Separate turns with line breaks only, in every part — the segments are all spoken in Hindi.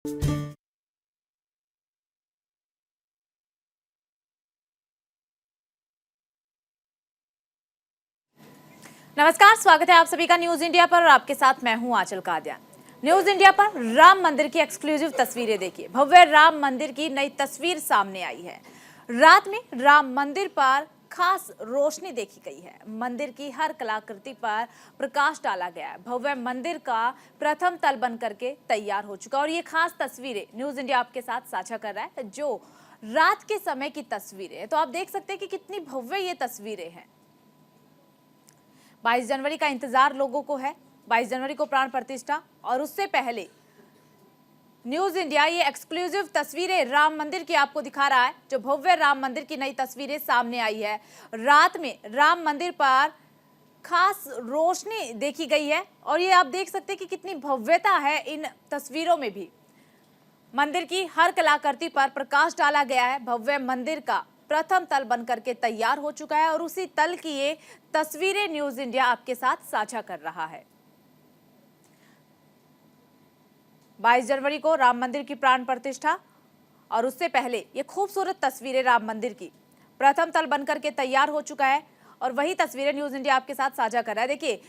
नमस्कार, स्वागत है आप सभी का न्यूज इंडिया पर और आपके साथ मैं हूं आंचल कादियान। न्यूज इंडिया पर राम मंदिर की एक्सक्लूसिव तस्वीरें देखिए। भव्य राम मंदिर की नई तस्वीर सामने आई है। रात में राम मंदिर पर खास रोशनी देखी गई है। मंदिर की हर कलाकृति पर प्रकाश डाला गया है। भव्य मंदिर का प्रथम तल बन करके तैयार हो चुका और ये खास तस्वीरें न्यूज इंडिया आपके साथ साझा कर रहा है, जो रात के समय की तस्वीरें है। तो आप देख सकते हैं कि कितनी भव्य ये तस्वीरें हैं। 22 जनवरी का इंतजार लोगों को है। 22 जनवरी को प्राण प्रतिष्ठा और उससे पहले न्यूज इंडिया ये एक्सक्लूसिव तस्वीरें राम मंदिर की आपको दिखा रहा है, जो भव्य राम मंदिर की नई तस्वीरें सामने आई है। रात में राम मंदिर पर खास रोशनी देखी गई है और ये आप देख सकते हैं कि कितनी भव्यता है इन तस्वीरों में भी। मंदिर की हर कलाकृति पर प्रकाश डाला गया है। भव्य मंदिर का प्रथम तल बनकर के तैयार हो चुका है और उसी तल की ये तस्वीरें न्यूज इंडिया आपके साथ साझा कर रहा है। 22 जनवरी को राम मंदिर की प्राण प्रतिष्ठा और उससे पहले ये खूबसूरत तस्वीरें राम मंदिर की प्रथम तल बनकर के तैयार हो चुका है और वही तस्वीरें न्यूज इंडिया आपके साथ साझा कर रहा है। देखिए,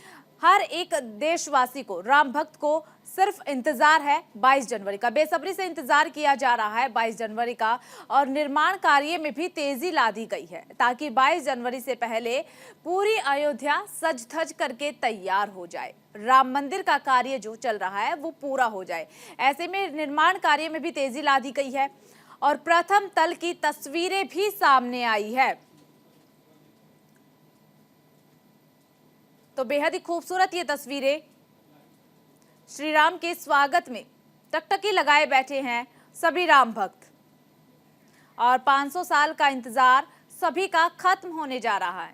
हर एक देशवासी को, राम भक्त को सिर्फ इंतजार है 22 जनवरी का। बेसब्री से इंतजार किया जा रहा है 22 जनवरी का और निर्माण कार्य में भी तेजी ला दी गई है ताकि 22 जनवरी से पहले पूरी अयोध्या सज धज करके तैयार हो जाए। राम मंदिर का कार्य जो चल रहा है वो पूरा हो जाए। ऐसे में निर्माण कार्य में भी तेजी ला दी गई है और प्रथम तल की तस्वीरें भी सामने आई है। तो बेहद ही खूबसूरत ये तस्वीरें। श्री राम के स्वागत में टकटकी लगाए बैठे हैं सभी राम भक्त और 500 साल का इंतजार सभी का खत्म होने जा रहा है।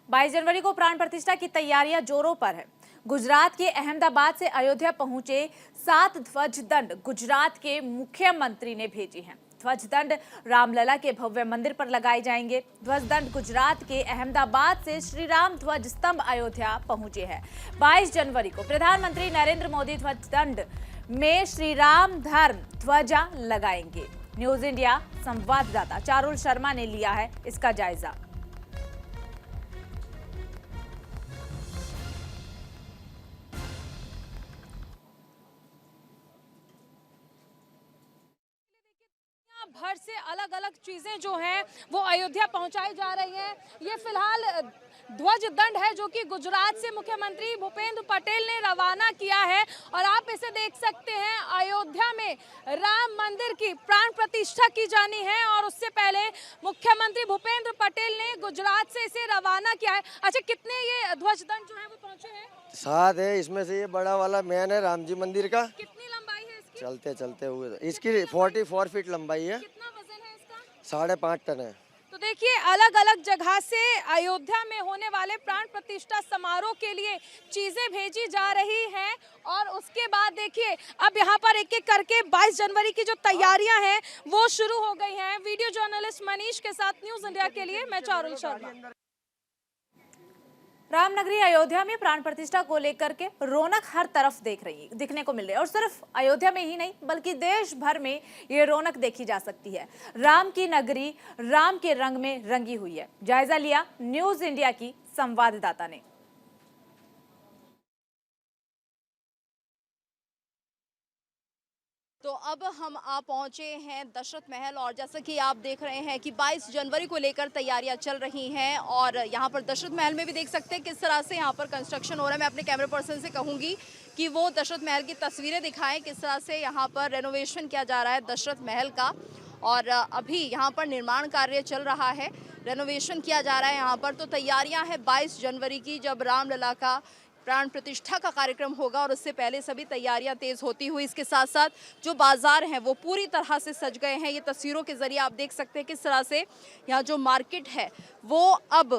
बाईस जनवरी को प्राण प्रतिष्ठा की तैयारियां जोरों पर है। गुजरात के अहमदाबाद से अयोध्या पहुंचे 7 ध्वज दंड गुजरात के मुख्यमंत्री ने भेजी हैं। ध्वज दंड रामलला के भव्य मंदिर पर लगाए जाएंगे। ध्वज दंड गुजरात के अहमदाबाद से श्री राम ध्वज स्तंभ अयोध्या पहुंचे हैं। 22 जनवरी को प्रधानमंत्री नरेंद्र मोदी ध्वज दंड में श्री राम धर्म ध्वजा लगाएंगे। न्यूज इंडिया संवाददाता चारुल शर्मा ने लिया है इसका जायजा।
भर से अलग अलग चीजें जो हैं वो अयोध्या पहुंचाई जा रही हैं। ये फिलहाल ध्वज दंड है जो कि गुजरात से मुख्यमंत्री भूपेंद्र पटेल ने रवाना किया है और आप इसे देख सकते हैं। अयोध्या में राम मंदिर की प्राण प्रतिष्ठा की जानी है और उससे पहले मुख्यमंत्री भूपेंद्र पटेल ने गुजरात से इसे रवाना किया है। अच्छा, कितने ये ध्वज दंड जो है वो पहुंचे हैं?
7 है। इसमें से ये बड़ा वाला मेन है राम जी मंदिर का।
कितनी लंबाई है इसकी?
चलते चलते हुए इसकी 44 फीट लंबाई है।
कितना वजन है इसका?
5.5 टन है।
तो देखिए, अलग अलग जगह से अयोध्या में होने वाले प्राण प्रतिष्ठा समारोह के लिए चीजें भेजी जा रही हैं और उसके बाद देखिए अब यहाँ पर एक एक करके 22 जनवरी की जो तैयारियां हैं वो शुरू हो गई हैं। वीडियो जर्नलिस्ट मनीष के साथ न्यूज इंडिया के लिए मैं चारुल शर्मा।
रामनगरी अयोध्या में प्राण प्रतिष्ठा को लेकर के रौनक हर तरफ दिखने को मिल रही है और सिर्फ अयोध्या में ही नहीं बल्कि देश भर में ये रौनक देखी जा सकती है। राम की नगरी राम के रंग में रंगी हुई है। जायजा लिया न्यूज इंडिया की संवाददाता ने।
तो अब हम आ पहुंचे हैं दशरथ महल और जैसा कि आप देख रहे हैं कि 22 जनवरी को लेकर तैयारियां चल रही हैं और यहाँ पर दशरथ महल में भी देख सकते हैं किस तरह से यहाँ पर कंस्ट्रक्शन हो रहा है। मैं अपने कैमरा पर्सन से कहूँगी कि वो दशरथ महल की तस्वीरें दिखाएं, किस तरह से यहाँ पर रेनोवेशन किया जा रहा है दशरथ महल का। और अभी यहाँ पर निर्माण कार्य चल रहा है, रेनोवेशन किया जा रहा है यहाँ पर। तो तैयारियाँ हैं 22 जनवरी की, जब रामलला का प्राण प्रतिष्ठा का कार्यक्रम होगा और उससे पहले सभी तैयारियां तेज होती हुई इसके साथ साथ जो बाजार हैं वो पूरी तरह से सज गए हैं। ये तस्वीरों के जरिए आप देख सकते हैं किस तरह से यहाँ जो मार्केट है वो अब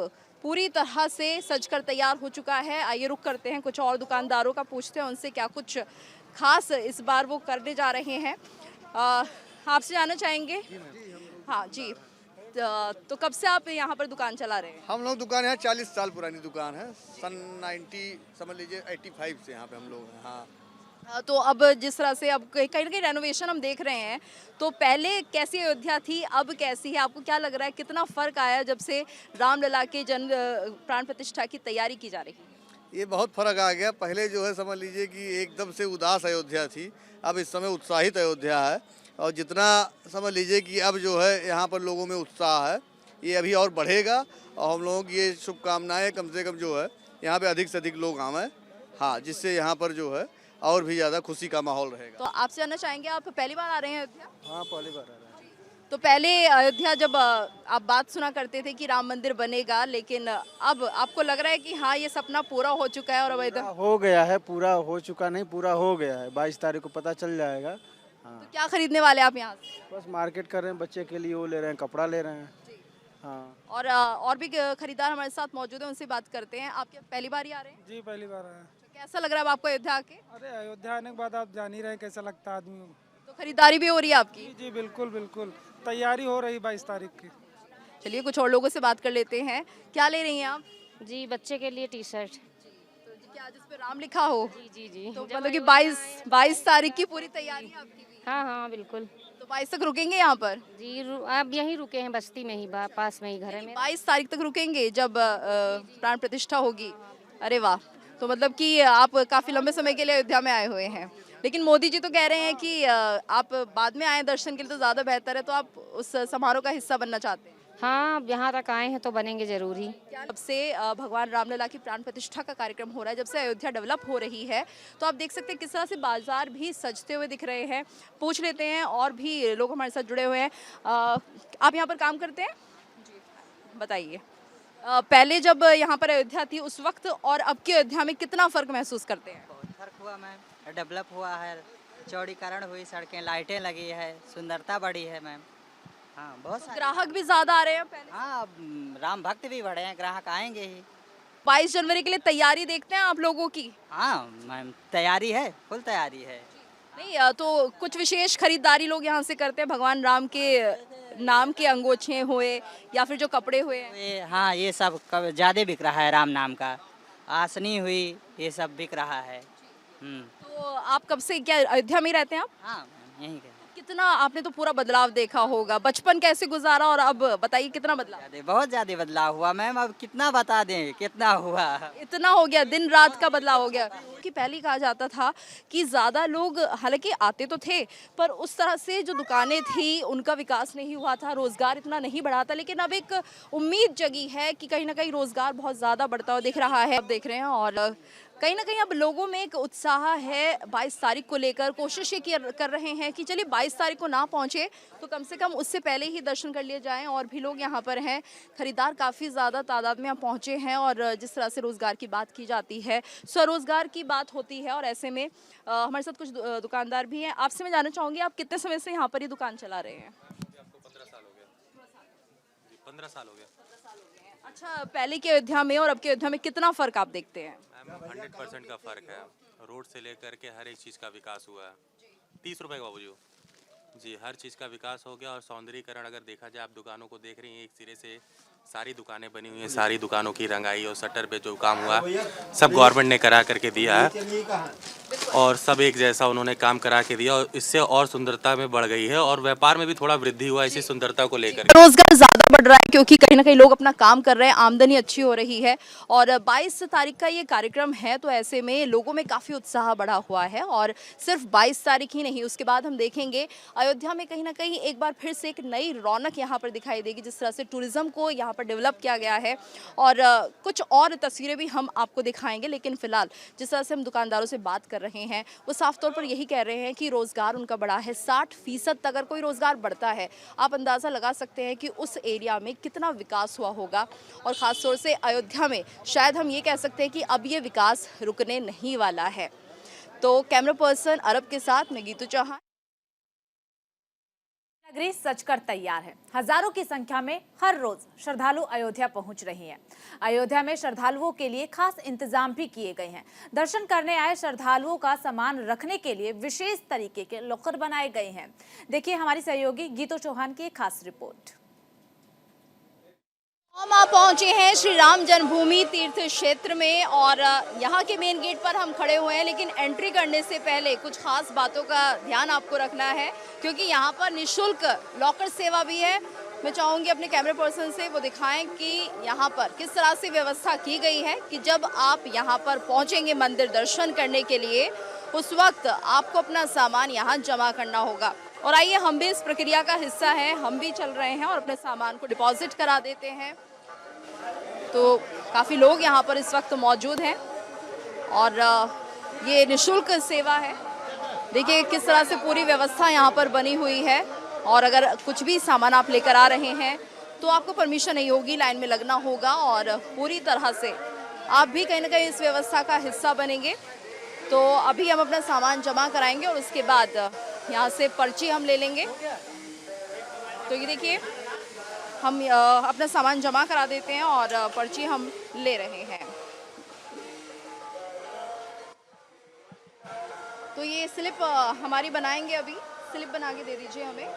पूरी तरह से सजकर तैयार हो चुका है। आइए रुक करते हैं, कुछ और दुकानदारों का पूछते हैं उनसे क्या कुछ खास इस बार वो करने जा रहे हैं। आपसे जानना चाहेंगे? हाँ जी, तो कब से आप यहाँ पर दुकान चला रहे हैं?
हम लोग दुकान यहाँ 40 साल पुरानी दुकान है। सन 90 समझ लीजिए 85 से यहाँ पे हम लोग हैं। हाँ,
तो अब जिस तरह से अब कहीं ना कहीं रेनोवेशन हम देख रहे हैं, तो पहले कैसी अयोध्या थी, अब कैसी है? आपको क्या लग रहा है, कितना फर्क आया जब से रामलला के जन्म प्राण प्रतिष्ठा की तैयारी की जा रही है?
ये बहुत फर्क आ गया। पहले जो है समझ लीजिए कि एकदम से उदास अयोध्या थी, अब इस समय उत्साहित अयोध्या है। और जितना समझ लीजिए कि अब जो है यहाँ पर लोगों में उत्साह है, ये अभी और बढ़ेगा। और हम लोगों की ये शुभकामनाएं कम से कम जो है यहाँ पे अधिक से अधिक लोग आवें, हाँ, जिससे यहाँ पर जो है और भी ज़्यादा खुशी का माहौल रहेगा।
तो आपसे जानना चाहेंगे, आप पहली बार आ रहे हैं अयोध्या?
हाँ, पहली बार आ रहा है।
तो पहले अयोध्या जब आप बात सुना करते थे कि राम मंदिर बनेगा, लेकिन अब आपको लग रहा है कि हाँ, ये सपना पूरा हो चुका है और अब अयोध्या?
हो गया है, पूरा हो चुका नहीं, पूरा हो गया है। 22 तारीख को पता चल जाएगा। हाँ,
तो क्या खरीदने वाले आप यहाँ से?
बस मार्केट कर रहे हैं, बच्चे के लिए वो ले रहे हैं, कपड़ा ले रहे हैं। हाँ
और भी खरीदार हमारे साथ मौजूद हैं, उनसे बात करते हैं। आप क्या पहली बार ही आ रहे हैं?
जी पहली बार आया।
कैसा लग रहा है अब आपको अयोध्या आके?
अरे अयोध्या आने के बाद आप जान ही रहे हैं कैसा लगता है आदमी को।
तो खरीदारी भी हो रही है आपकी?
जी जी बिल्कुल बिल्कुल, तैयारी हो रही 22 तारीख की।
चलिए कुछ और लोगों से बात कर लेते हैं। क्या ले रही हैं आप?
जी बच्चे के लिए टी शर्ट।
तो क्या जिस पे राम लिखा हो?
जी जी जी।
तो मतलब कि 22 तारीख की पूरी तैयारी है आपकी भी?
हाँ हाँ बिल्कुल।
तो 22 तक रुकेंगे यहाँ पर?
जी आप यहीं रुके हैं, बस्ती में ही, पास में ही घर है मेरा।
22 तारीख तक रुकेंगे जब प्राण प्रतिष्ठा होगी? अरे वाह, तो मतलब कि आप काफी लंबे समय के लिए अयोध्या में आए हुए हैं। लेकिन मोदी जी तो कह रहे हैं कि आप बाद में आए दर्शन के लिए तो ज्यादा बेहतर है, तो आप उस समारोह का हिस्सा बनना चाहते हैं?
हाँ अब यहाँ तक आए हैं तो बनेंगे जरूर ही।
जब से भगवान रामलला की प्राण प्रतिष्ठा का कार्यक्रम हो रहा है, जब से अयोध्या डेवलप हो रही है, तो आप देख सकते हैं किस तरह से बाजार भी सजते हुए दिख रहे हैं। पूछ लेते हैं, और भी लोग हमारे साथ जुड़े हुए हैं। आप यहाँ पर काम करते हैं? बताइए, पहले जब यहाँ पर अयोध्या थी उस वक्त और अब की अयोध्या में कितना फर्क महसूस करते हैं?
बहुत फर्क हुआ मैम, डेवलप हुआ है, चौड़ीकरण हुई, सड़कें, लाइटें लगी है, सुंदरता बढ़ी है मैम। हाँ बहुत सारे।
ग्राहक भी ज्यादा आ रहे हैं पहले?
हाँ अब राम भक्त भी बढ़े हैं, ग्राहक आएंगे ही।
22 जनवरी के लिए तैयारी देखते हैं आप लोगों की?
हाँ मैम तैयारी है, फुल तैयारी है।
नहीं, तो कुछ विशेष खरीदारी लोग यहाँ से करते हैं, भगवान राम के नाम के अंगोछे हुए या फिर जो कपड़े हुए हैं?
हाँ ये सब ज़्यादा बिक रहा है, राम नाम का आसनी हुई, ये सब बिक रहा है।
तो आप कब से, क्या अयोध्या में ही रहते हैं आप?
हाँ मैम यहीं के।
कितना आपने तो पूरा बदलाव देखा होगा, बचपन कैसे गुजारा और अब बताइए कितना बदलाव?
बहुत ज़्यादा बदलाव हुआ मैम, अब कितना बता दें कितना हुआ।
इतना हो गया, दिन रात का बदलाव हो गया। कि पहले कहा जाता था कि ज़्यादा लोग हालांकि आते तो थे, पर उस तरह से जो दुकानें थी उनका विकास नहीं हुआ था, रोज़गार इतना नहीं बढ़ा था। लेकिन अब एक उम्मीद जगी है कि कहीं ना कहीं रोज़गार बहुत ज़्यादा बढ़ता हुआ दिख रहा है। अब देख रहे हैं, और कहीं ना कहीं अब लोगों में एक उत्साह है 22 तारीख को लेकर। कोशिश ये कर रहे हैं कि चलिए 22 तारीख को ना पहुंचे तो कम से कम उससे पहले ही दर्शन कर लिए जाएं। और भी लोग यहाँ पर हैं, खरीदार काफ़ी ज़्यादा तादाद में यहाँ पहुँचे हैं। और जिस तरह से रोज़गार की बात की जाती है, स्वरोज़गार की बात होती है, और ऐसे में हमारे साथ कुछ दुकानदार भी हैं। आपसे मैं जानना चाहूँगी, आप कितने समय से यहाँ पर ये दुकान चला रहे हैं?
15 साल हो गया। 15 साल हो गया।
अच्छा, पहले की अयोध्या में और अब की अयोध्या में कितना फ़र्क आप देखते हैं?
100% का फ़र्क है। रोड से लेकर के हर एक चीज़ का विकास हुआ है। 30 रुपए का बाबूजी जी, हर चीज़ का विकास हो गया। और सौंदर्यीकरण अगर देखा जाए, आप दुकानों को देख रही हैं, एक सिरे से सारी दुकानें बनी हुई हैं, सारी दुकानों की रंगाई और शटर पे जो काम हुआ सब गवर्नमेंट ने करा करके दिया है। और सब एक जैसा उन्होंने काम करा के दिया, और इससे और सुंदरता में बढ़ गई है, और व्यापार में भी थोड़ा वृद्धि हुआ इसी सुंदरता को लेकर।
रोजगार ज्यादा बढ़ रहा है क्योंकि कहीं ना कहीं लोग अपना काम कर रहे हैं, आमदनी अच्छी हो रही है। और 22 तारीख का ये कार्यक्रम है, तो ऐसे में लोगों में काफी उत्साह बढ़ा हुआ है। और सिर्फ 22 तारीख ही नहीं, उसके बाद हम देखेंगे अयोध्या में कहीं ना कहीं एक बार फिर से एक नई रौनक यहाँ पर दिखाई देगी, जिस तरह से टूरिज्म को यहाँ पर डेवलप किया गया है। और कुछ और तस्वीरें भी हम आपको दिखाएंगे। लेकिन फिलहाल जिस तरह से हम दुकानदारों से बात कर रहे हैं, वो साफ तौर पर यही कह रहे हैं कि रोजगार उनका बढ़ा है। 60% अगर कोई रोजगार बढ़ता है, आप अंदाजा लगा सकते हैं कि उस एरिया में कितना विकास हुआ होगा। और खास तौर से अयोध्या में शायद हम ये कह सकते हैं कि अब ये विकास रुकने नहीं वाला है। तो कैमरा पर्सन अरब के साथ मैं गीतू चौहान।
नगरी सजकर तैयार है। हजारों की संख्या में हर रोज श्रद्धालु अयोध्या पहुंच रहे हैं। अयोध्या में श्रद्धालुओं के लिए खास इंतजाम भी किए गए हैं। दर्शन करने आए श्रद्धालुओं का सामान रखने के लिए विशेष तरीके के लॉकर बनाए गए हैं। देखिए हमारी सहयोगी गीतू चौहान की एक खास रिपोर्ट।
हम आप पहुंचे हैं श्री राम जन्मभूमि तीर्थ क्षेत्र में और यहाँ के मेन गेट पर हम खड़े हुए हैं, लेकिन एंट्री करने से पहले कुछ खास बातों का ध्यान आपको रखना है क्योंकि यहाँ पर निःशुल्क लॉकर सेवा भी है। मैं चाहूँगी अपने कैमरे पर्सन से वो दिखाएं कि यहाँ पर किस तरह से व्यवस्था की गई है कि जब आप यहाँ पर पहुँचेंगे मंदिर दर्शन करने के लिए उस वक्त आपको अपना सामान यहाँ जमा करना होगा। और आइए हम भी इस प्रक्रिया का हिस्सा हैं, हम भी चल रहे हैं और अपने सामान को डिपॉजिट करा देते हैं। तो काफ़ी लोग यहाँ पर इस वक्त मौजूद हैं और ये निःशुल्क सेवा है। देखिए किस तरह से पूरी व्यवस्था यहाँ पर बनी हुई है और अगर कुछ भी सामान आप लेकर आ रहे हैं तो आपको परमिशन नहीं होगी, लाइन में लगना होगा और पूरी तरह से आप भी कहीं ना कहीं इस व्यवस्था का हिस्सा बनेंगे। तो अभी हम अपना सामान जमा कराएंगे और उसके बाद यहाँ से पर्ची हम ले लेंगे। तो ये देखिए हम अपना सामान जमा करा देते हैं और पर्ची हम ले रहे हैं। तो ये स्लिप हमारी बनाएंगे, अभी स्लिप बना के दे दीजिए हमें।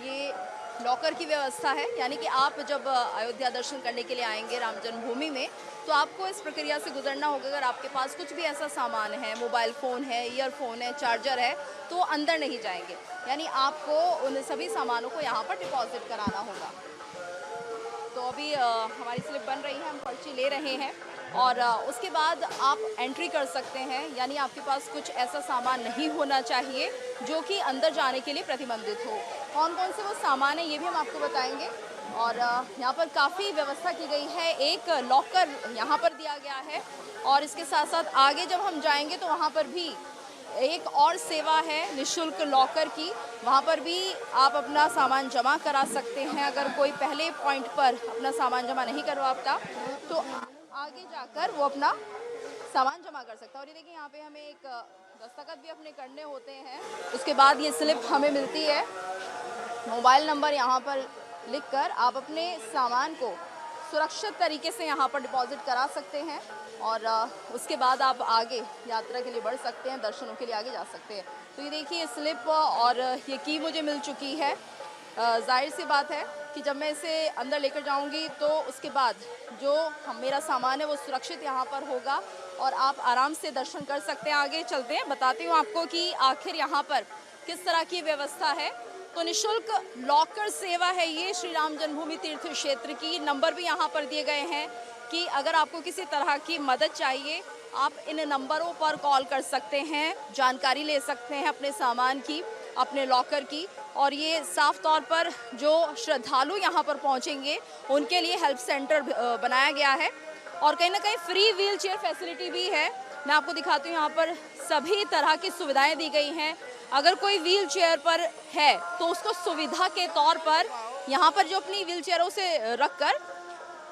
ये लॉकर की व्यवस्था है, यानी कि आप जब अयोध्या दर्शन करने के लिए आएंगे राम जन्मभूमि में तो आपको इस प्रक्रिया से गुजरना होगा। अगर आपके पास कुछ भी ऐसा सामान है, मोबाइल फ़ोन है, ईयरफोन है, चार्जर है, तो अंदर नहीं जाएंगे, यानी आपको उन सभी सामानों को यहाँ पर डिपॉजिट कराना होगा। तो अभी हमारी स्लिप बन रही है, हम पर्ची ले रहे हैं और उसके बाद आप एंट्री कर सकते हैं। यानी आपके पास कुछ ऐसा सामान नहीं होना चाहिए जो कि अंदर जाने के लिए प्रतिबंधित हो। कौन कौन से वो सामान है ये भी हम आपको बताएंगे। और यहाँ पर काफ़ी व्यवस्था की गई है, एक लॉकर यहाँ पर दिया गया है और इसके साथ साथ आगे जब हम जाएंगे तो वहाँ पर भी एक और सेवा है निःशुल्क लॉकर की, वहाँ पर भी आप अपना सामान जमा करा सकते हैं। अगर कोई पहले पॉइंट पर अपना सामान जमा नहीं करवाता तो आगे जाकर वो अपना सामान जमा कर सकता है। और ये देखिए यहाँ पे हमें एक दस्तखत भी अपने करने होते हैं, उसके बाद ये स्लिप हमें मिलती है। मोबाइल नंबर यहाँ पर लिखकर आप अपने सामान को सुरक्षित तरीके से यहाँ पर डिपॉजिट करा सकते हैं और उसके बाद आप आगे यात्रा के लिए बढ़ सकते हैं, दर्शनों के लिए आगे जा सकते हैं। तो ये देखिए स्लिप और ये की मुझे मिल चुकी है। जाहिर सी बात है कि जब मैं इसे अंदर लेकर जाऊंगी तो उसके बाद जो मेरा सामान है वो सुरक्षित यहाँ पर होगा और आप आराम से दर्शन कर सकते हैं। आगे चलते हैं, बताती हूँ आपको कि आखिर यहाँ पर किस तरह की व्यवस्था है। तो निःशुल्क लॉकर सेवा है ये श्री राम जन्मभूमि तीर्थ क्षेत्र की। नंबर भी यहाँ पर दिए गए हैं कि अगर आपको किसी तरह की मदद चाहिए आप इन नंबरों पर कॉल कर सकते हैं, जानकारी ले सकते हैं अपने सामान की, अपने लॉकर की। और ये साफ तौर पर जो श्रद्धालु यहाँ पर पहुँचेंगे उनके लिए हेल्प सेंटर बनाया गया है और कहीं ना कहीं फ्री व्हील चेयर फैसिलिटी भी है। मैं आपको दिखाती हूँ, यहाँ पर सभी तरह की सुविधाएं दी गई हैं। अगर कोई व्हील चेयर पर है तो उसको सुविधा के तौर पर यहाँ पर जो अपनी व्हील चेयर उसे रखकर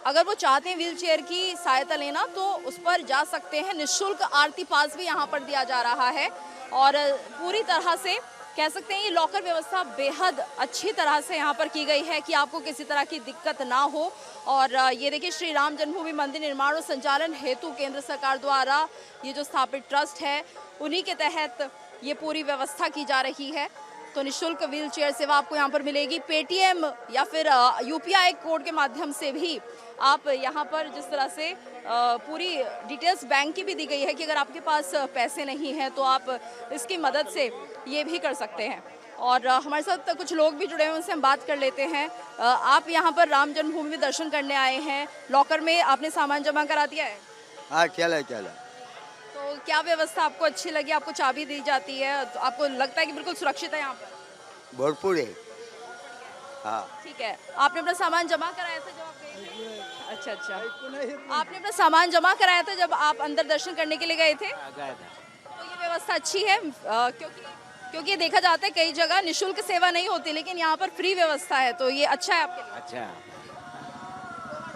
अगर वो चाहते हैं व्हील चेयर की सहायता लेना तो उस पर जा सकते हैं। निःशुल्क आरती पास भी यहाँ पर दिया जा रहा है और पूरी तरह से कह सकते हैं ये लॉकर व्यवस्था बेहद अच्छी तरह से यहाँ पर की गई है कि आपको किसी तरह की दिक्कत ना हो। और ये देखिए श्री राम जन्मभूमि मंदिर निर्माण और संचालन हेतु केंद्र सरकार द्वारा ये जो स्थापित ट्रस्ट है उन्हीं के तहत ये पूरी व्यवस्था की जा रही है। तो निःशुल्क व्हील चेयर सेवा आपको यहाँ पर मिलेगी। पेटीएम या फिर यूपीआई कोड के माध्यम से भी आप यहाँ पर जिस तरह से पूरी डिटेल्स बैंक की भी दी गई है कि अगर आपके पास पैसे नहीं हैं तो आप इसकी मदद से ये भी कर सकते हैं। और हमारे साथ कुछ लोग भी जुड़े हैं, उनसे हम बात कर लेते हैं। आप यहाँ पर राम जन्मभूमि में दर्शन करने आए हैं, लॉकर में आपने सामान जमा करा दिया है?
हाँ चला।
तो क्या व्यवस्था आपको अच्छी लगी? आपको चाबी दी जाती है तो आपको लगता है कि बिल्कुल सुरक्षित है यहाँ पर?
भरपूर है। हाँ
ठीक है। आपने अपना सामान जमा कराया था जब आप गए थे? अच्छा, आपने अपना सामान जमा कराया था जब आप अंदर दर्शन करने के लिए गए थे? तो ये व्यवस्था अच्छी है क्योंकि ये देखा जाता है कई जगह निःशुल्क सेवा नहीं होती लेकिन यहाँ पर फ्री व्यवस्था है, तो ये अच्छा है आपके लिए?
अच्छा।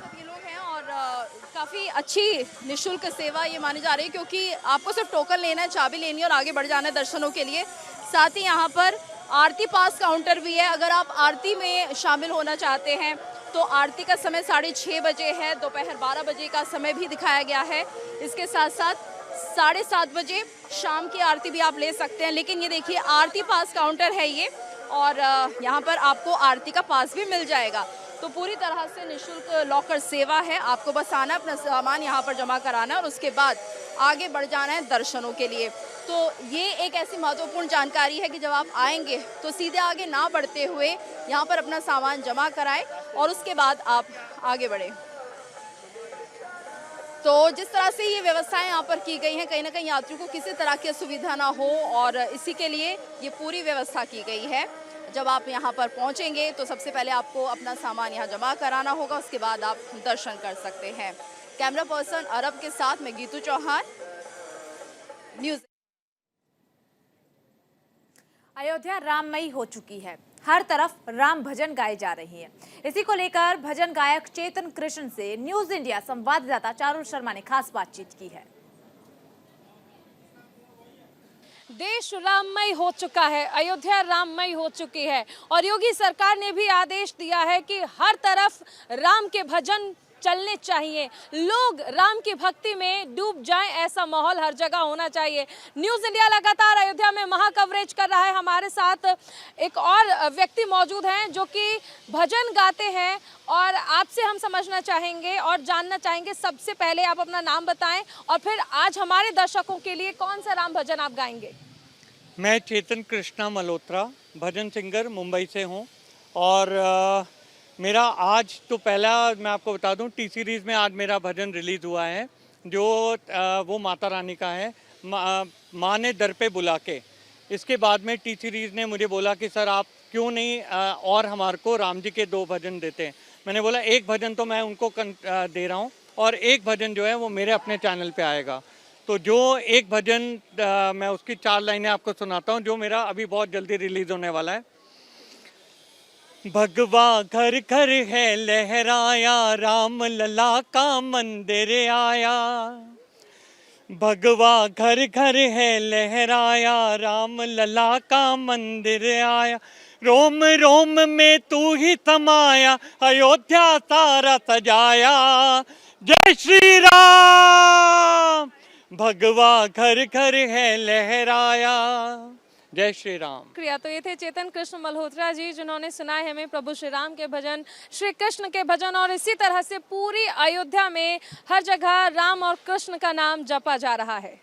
तो ये लोग हैं और काफ़ी अच्छी निःशुल्क सेवा ये मानी जा रही है क्योंकि आपको सिर्फ टोकन लेना है, चाबी लेनी है और आगे बढ़ जाना है दर्शनों के लिए। साथ ही यहाँ पर आरती पास काउंटर भी है। अगर आप आरती में शामिल होना चाहते हैं तो आरती का समय 6:30 बजे है, दोपहर 12 बजे का समय भी दिखाया गया है। इसके साथ साथ 7:30 बजे शाम की आरती भी आप ले सकते हैं। लेकिन ये देखिए आरती पास काउंटर है ये और यहाँ पर आपको आरती का पास भी मिल जाएगा। तो पूरी तरह से निःशुल्क लॉकर सेवा है। आपको बस आना, अपना सामान यहाँ पर जमा कराना है और उसके बाद आगे बढ़ जाना है दर्शनों के लिए। तो ये एक ऐसी महत्वपूर्ण जानकारी है कि जब आप आएंगे तो सीधे आगे ना बढ़ते हुए यहाँ पर अपना सामान जमा कराएं और उसके बाद आप आगे बढ़ें। तो जिस तरह से ये व्यवस्थाएं यहाँ पर की गई हैं, कहीं ना कहीं यात्रियों को किसी तरह की असुविधा ना हो और इसी के लिए ये पूरी व्यवस्था की गई है। जब आप यहाँ पर पहुँचेंगे तो सबसे पहले आपको अपना सामान यहाँ जमा कराना होगा, उसके बाद आप दर्शन कर सकते हैं। कैमरा पर्सन अरब के साथ मैं गीतू चौहान, न्यूज़।
अयोध्या राममयी हो चुकी है, हर तरफ राम भजन गाए जा रही हैं। इसी को लेकर भजन गायक चेतन कृष्ण से न्यूज इंडिया संवाददाता चारुल शर्मा ने खास बातचीत की है।
देश राममय हो चुका है, अयोध्या राममय हो चुकी है और योगी सरकार ने भी आदेश दिया है कि हर तरफ राम के भजन चलने चाहिए, लोग राम की भक्ति में डूब जाएं, ऐसा माहौल हर जगह होना चाहिए। न्यूज़ इंडिया लगातार अयोध्या में महा कवरेज कर रहा है। हमारे साथ एक और व्यक्ति मौजूद हैं जो कि भजन गाते हैं और आपसे हम समझना चाहेंगे और जानना चाहेंगे। सबसे पहले आप अपना नाम बताएं और फिर आज हमारे दर्शकों के लिए कौन सा राम भजन आप गाएंगे?
मैं चेतन कृष्णा मल्होत्रा, भजन सिंगर मुंबई से हूं और मेरा आज तो पहला मैं आपको बता दूं, टी सीरीज़ में आज मेरा भजन रिलीज़ हुआ है जो वो माता रानी का है, माँ ने दर पे बुला के। इसके बाद में टी सीरीज़ ने मुझे बोला कि सर आप क्यों नहीं और हमारे को राम जी के 2 भजन देते हैं। मैंने बोला एक भजन तो मैं उनको दे रहा हूँ और एक भजन जो है वो मेरे अपने चैनल पे आएगा। तो जो एक भजन मैं उसकी 4 लाइनें आपको सुनाता हूँ जो मेरा अभी बहुत जल्दी रिलीज़ होने वाला है। भगवा घर घर है लहराया, राम लला का मंदिर आया। भगवा घर घर है लहराया, राम लला का मंदिर आया। रोम रोम में तू ही समाया, अयोध्या सारा सजाया। जय श्री राम, भगवा घर घर है लहराया। जय श्री राम।
क्रिया तो ये थे चेतन कृष्ण मल्होत्रा जी जिन्होंने सुनाए हमें प्रभु श्री राम के भजन, श्री कृष्ण के भजन और इसी तरह से पूरी अयोध्या में हर जगह राम और कृष्ण का नाम जपा जा रहा है।